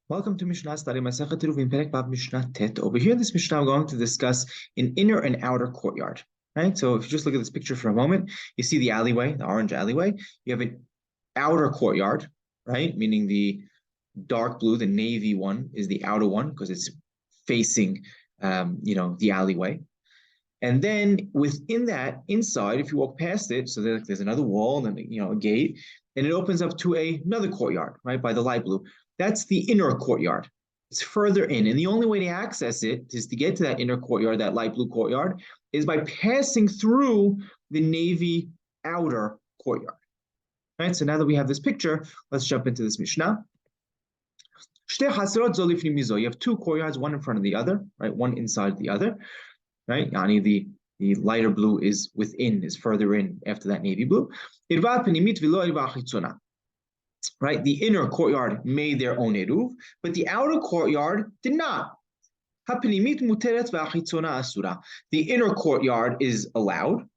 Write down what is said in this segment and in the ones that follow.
Welcome to Mishna study Masechet Eruvin Perek Bab Mishnah Tet. Over here in this Mishnah, I'm going to discuss an inner and outer courtyard. Right. So if you just look at this picture for a moment, you see the alleyway, the orange alleyway. You have an outer courtyard, right? Meaning the dark blue, the navy one is the outer one because it's facing, the alleyway. And then within that, inside, if you walk past it, so there's another wall and a gate, and it opens up to another courtyard, right, by the light blue. That's the inner courtyard. It's further in, and the only way to access it is to get to that inner courtyard, that light blue courtyard, is by passing through the navy outer courtyard. Right. So now that we have this picture, let's jump into this Mishnah. You have two courtyards, one in front of the other, right? One inside the other. Right? Yani the lighter blue is within, is further in after that navy blue. Right? The inner courtyard made their own eruv, but the outer courtyard did not. The inner courtyard is allowed,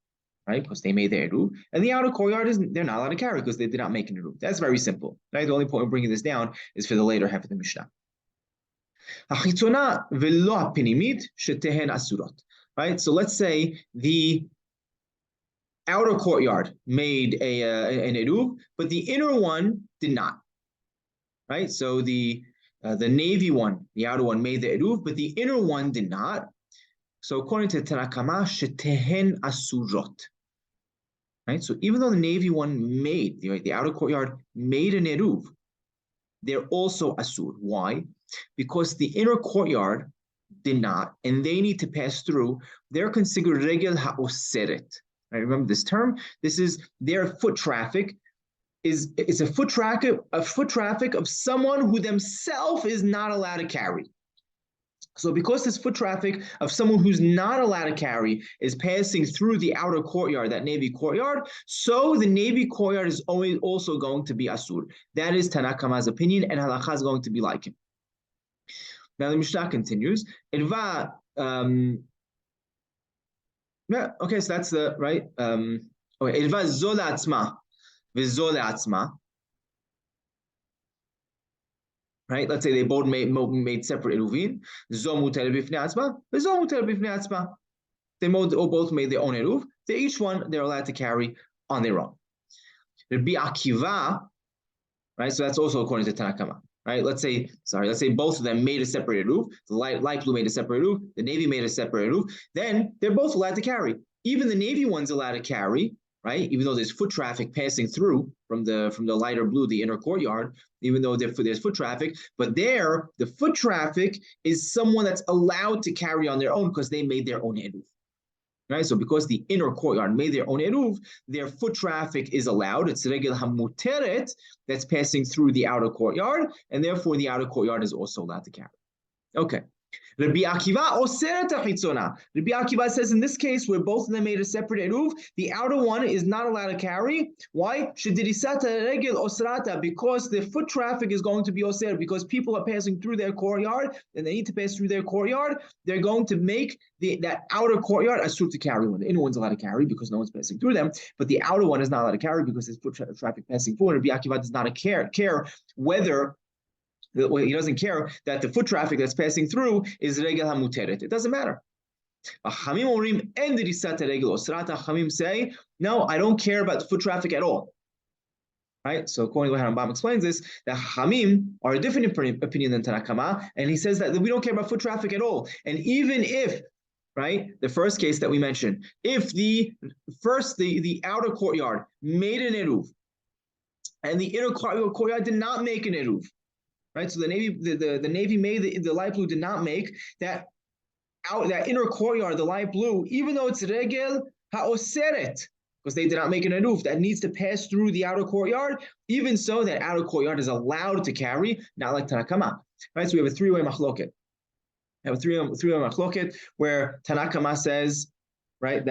right? Because they made their eruv, and the outer courtyard they're not allowed to carry because they did not make an eruv. That's very simple. Right? The only point we're bringing this down is for the later half of the Mishnah. Right, so let's say the outer courtyard made an eruv, but the inner one did not. Right, so the navy one, the outer one made the eruv, but the inner one did not. So according to Tanakama, shetehen asurot. Right, so even though the navy one made the outer courtyard made an eruv, they're also asur. Why? Because the inner courtyard did not, and they need to pass through. They're considered regel ha'oseret. Right? Remember this term. This is their foot traffic. It's a foot traffic of someone who themselves is not allowed to carry. So because this foot traffic of someone who's not allowed to carry is passing through the outer courtyard, that navy courtyard, so the navy courtyard is always also going to be asur. That is Tanakama's opinion, and halakha is going to be like him. Now the Mishnah continues. So that's the right. Irva zola atzma, v'zola atzma. Right. Let's say they both made separate eruvin. Zo muter b'fnei atzma, v'zo muter b'fnei atzma. They both made their own eruv. Each one they're allowed to carry on their own. Rabbi Akiva, right. So that's also according to Tanakama. Right, let's say both of them made a separate eruv. The light blue made a separate eruv. The navy made a separate eruv. Then they're both allowed to carry. Even the navy one's allowed to carry, right? Even though there's foot traffic passing through from the lighter blue, the inner courtyard. Even though there's foot traffic, but the foot traffic is someone that's allowed to carry on their own because they made their own eruv. Right, so because the inner courtyard made their own eruv, their foot traffic is allowed. It's regel hamuteret that's passing through the outer courtyard, and therefore the outer courtyard is also allowed to carry. Okay. Rabbi Akiva oseret hachitzona. Rabbi Akiva says in this case where both of them made a separate eruv, the outer one is not allowed to carry. Why? Shedirisata regel osrata, because the foot traffic is going to be oser, because people are passing through their courtyard and they need to pass through their courtyard. They're going to make that outer courtyard asur to carry one. The inner one's allowed to carry because no one's passing through them, but the outer one is not allowed to carry because there's foot traffic passing forward. Rabbi Akiva does not care whether. He doesn't care that the foot traffic that's passing through is regel hamuteret. It doesn't matter. Chamim say, no, I don't care about the foot traffic at all. Right? So according to how Rambam explains this, the Chamim are a different opinion than Tanakama, and he says that we don't care about foot traffic at all. And even if, right, the first case that we mentioned, if the outer courtyard made an eruv, and the inner courtyard did not make an eruv, right? So the navy made the light blue did not make that inner courtyard, the light blue, even though it's regel haoseret, because they did not make an eruv that needs to pass through the outer courtyard. Even so, that outer courtyard is allowed to carry, not like Tanakama. Right? So we have a three-way machloket. We have a three-way machloket where Tanakama says, right,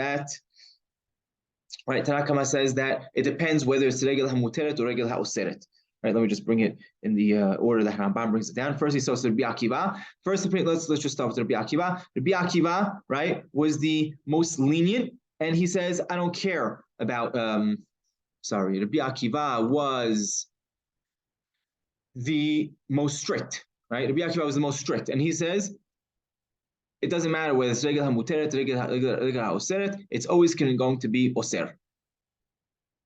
Tanakama says that it depends whether it's regel hamuteret or regel haoseret. Right, let me just bring it in the order that Rambam brings it down. First, he starts with Rabbi Akiva. Let's just start with Rabbi Akiva. Rabbi Akiva, right, was the most lenient, and he says, I don't care about. Rabbi Akiva was the most strict, right? Rabbi Akiva was the most strict, and he says it doesn't matter whether it's regel hamuteret, regel haoseret. It's always going to be oser.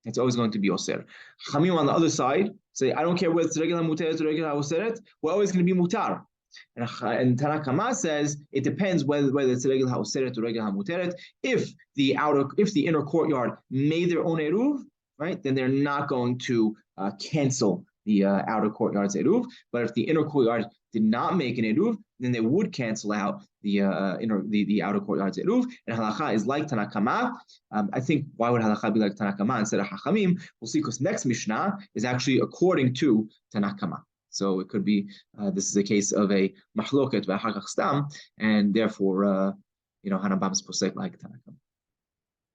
It's always going to be oser. Chamim on the other side say, I don't care whether it's regel hamuteret or regel haoseret. We're always going to be mutar. And Tanna Kama says it depends whether it's regel haoseret or regel hamuteret. If the inner courtyard made their own eruv, right, then they're not going to cancel the outer courtyard's eruv. But if the inner courtyard did not make an eruv, then they would cancel out the outer courtyard's eruv. And halakha is like Tanna Kama. I think why would halakha be like Tanna Kama instead of Hachamim? We'll see, because next Mishnah is actually according to Tanna Kama. So it could be this is a case of a mahloket v'achar kach stam, and therefore Hanabam is posek like Tanna Kama.